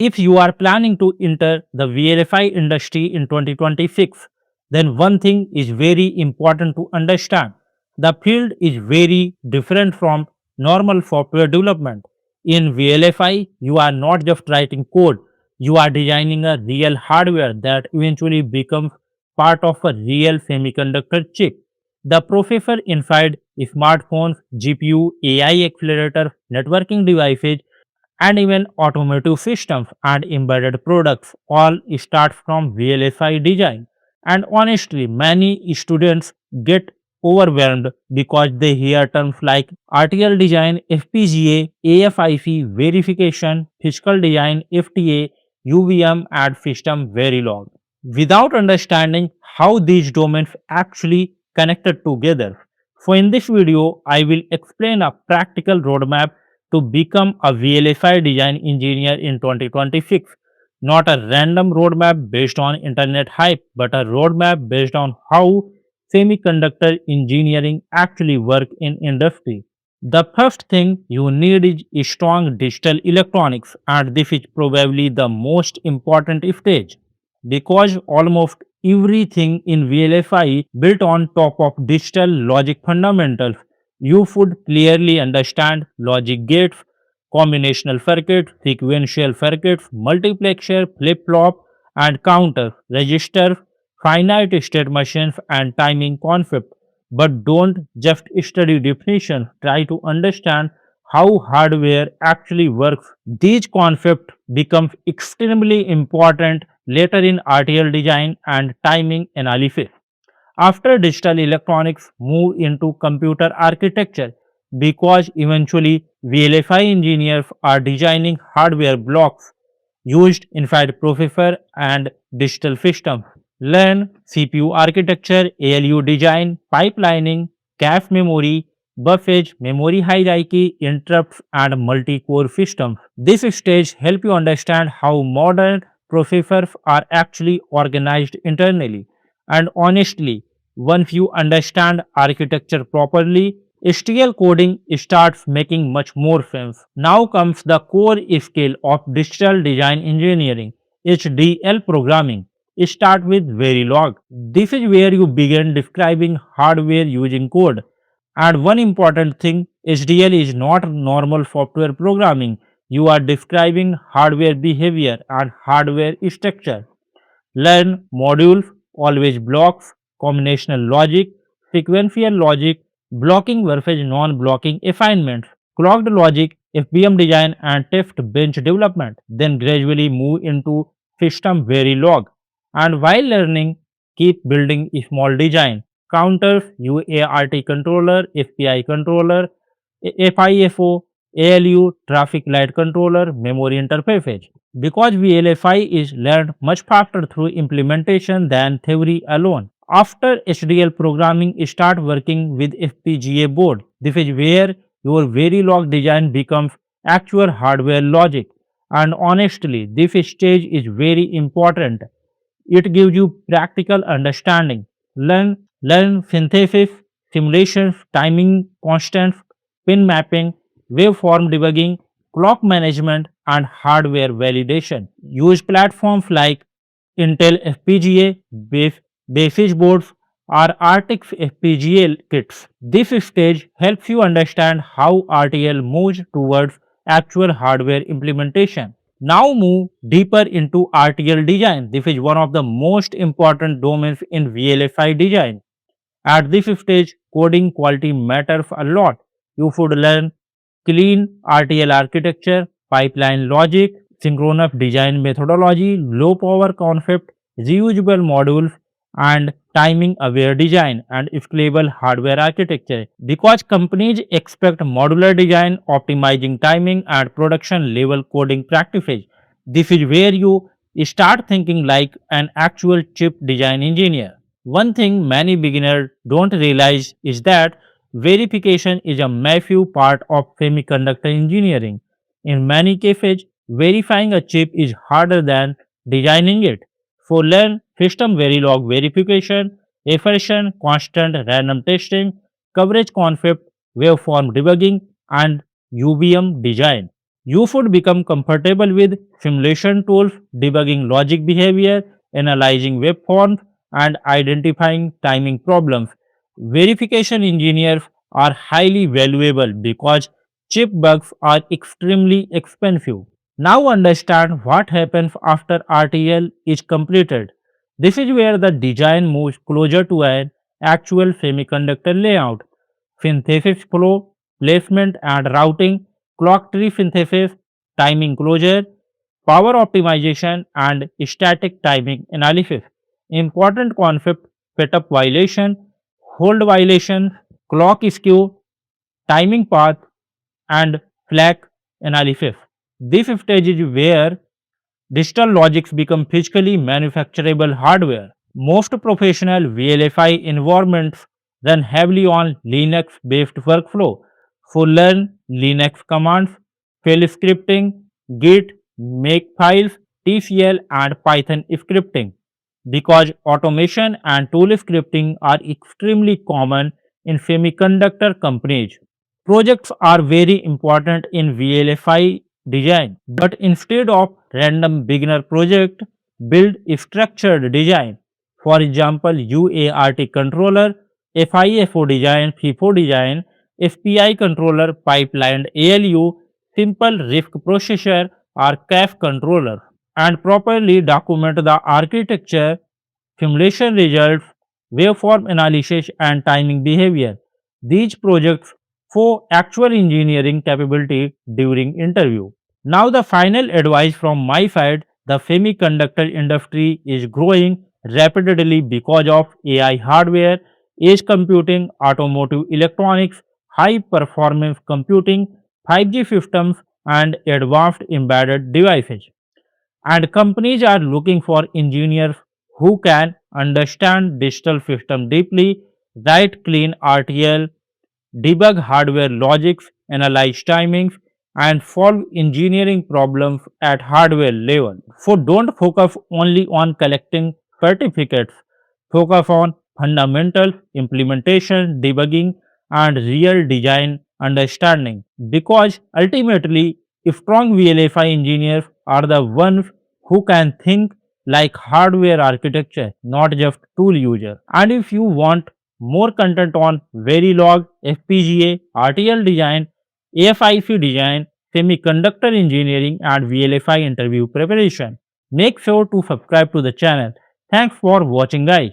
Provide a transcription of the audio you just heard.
If you are planning to enter the VLSI industry in 2026, then one thing is very important to understand. The field is very different from normal software development. In VLSI, you are not just writing code, you are designing a real hardware that eventually becomes part of a real semiconductor chip. The processor inside smartphones, GPU, AI accelerator, networking devices, and even automotive systems and embedded products all start from VLSI design. And honestly, many students get overwhelmed because they hear terms like RTL design, FPGA, ASIC verification, physical design, FTA, UVM, and system Verilog without understanding how these domains actually connected together. So in this video, I will explain a practical roadmap to become a VLSI design engineer in 2026. Not a random roadmap based on internet hype, but a roadmap based on how semiconductor engineering actually work in industry. The first thing you need is strong digital electronics, and this is probably the most important stage because almost everything in VLSI built on top of digital logic fundamentals. You should clearly understand logic gates, combinational circuits, sequential circuits, multiplexer, flip-flop, and counter, register, finite state machines, and timing concept. But don't just study definitions, try to understand how hardware actually works. These concepts become extremely important later in RTL design and timing analysis. After digital electronics move into computer architecture because eventually VLSI engineers are designing hardware blocks used inside processor and digital systems. Learn CPU architecture, ALU design, pipelining, cache memory, buffet, memory hierarchy, interrupts, and multi-core systems. This stage help you understand how modern processors are actually organized internally. And honestly, once you understand architecture properly, STL coding starts making much more sense. Now comes the core skill of digital design engineering, HDL programming. Start with Verilog. This is where you begin describing hardware using code. And one important thing, HDL is not normal software programming. You are describing hardware behavior and hardware structure. Learn modules, always blocks, combinational logic, sequential logic, blocking versus non-blocking assignments, clocked logic, FBM design, and test bench development. Then gradually move into system Verilog. And while learning, keep building small design. Counters, UART controller, FPI controller, FIFO, ALU, traffic light controller, memory interfaces. Because VLSI is learned much faster through implementation than theory alone. After HDL programming, start working with FPGA board. This is where your Verilog design becomes actual hardware logic. And honestly, this stage is very important. It gives you practical understanding. Learn synthesis, simulations, timing constants, pin mapping, waveform debugging, clock management, and hardware validation. Use platforms like Intel FPGA, Basis boards, or RTX FPGA kits. This stage helps you understand how RTL moves towards actual hardware implementation. Now move deeper into RTL design. This is one of the most important domains in VLSI design. At this stage, coding quality matters a lot. You should learn clean RTL architecture, pipeline logic, synchronous design methodology, low power concept, reusable modules, and timing aware design and scalable hardware architecture. Because companies expect modular design, optimizing timing, and production level coding practices, this is where you start thinking like an actual chip design engineer. One thing many beginners don't realize is that verification is a massive part of semiconductor engineering. In many cases, verifying a chip is harder than designing it. So learn system Verilog verification, efficient constant random testing, coverage concept, waveform debugging, and UVM design. You should become comfortable with simulation tools, debugging logic behavior, analyzing waveforms, and identifying timing problems. Verification engineers are highly valuable because chip bugs are extremely expensive. Now understand what happens after RTL is completed. This is where the design moves closer to an actual semiconductor layout. Synthesis flow, placement and routing, clock tree synthesis, timing closure, power optimization and static timing analysis. Important concept: setup violation, hold violation, clock skew, timing path and flag analysis. This stage is where digital logics become physically manufacturable hardware. Most professional VLSI environments run heavily on Linux based workflow. For learn Linux commands, shell scripting, Git, Makefiles, TCL, and Python scripting. Because automation and tool scripting are extremely common in semiconductor companies. Projects are very important in VLSI design, but instead of random beginner project, build a structured design. For example, UART controller, FIFO design, FIFO design, SPI controller, pipelined ALU, simple RISC processor or CAF controller, and properly document the architecture, simulation results, waveform analysis, and timing behavior. These projects show actual engineering capability during interview. Now, the final advice from my side: the semiconductor industry is growing rapidly because of AI hardware, edge computing, automotive electronics, high performance computing, 5G systems, and advanced embedded devices. And companies are looking for engineers who can understand digital system deeply, write clean RTL, debug hardware logics, analyze timings, and solve engineering problems at hardware level. So don't focus only on collecting certificates. Focus on fundamentals, implementation, debugging, and real design understanding. Because ultimately, strong VLSI engineers are the ones who can think like hardware architecture, not just tool user. And if you want more content on Verilog, FPGA, RTL design, ASIC design, semiconductor engineering, and VLSI interview preparation, make sure to subscribe to the channel. Thanks for watching, guys.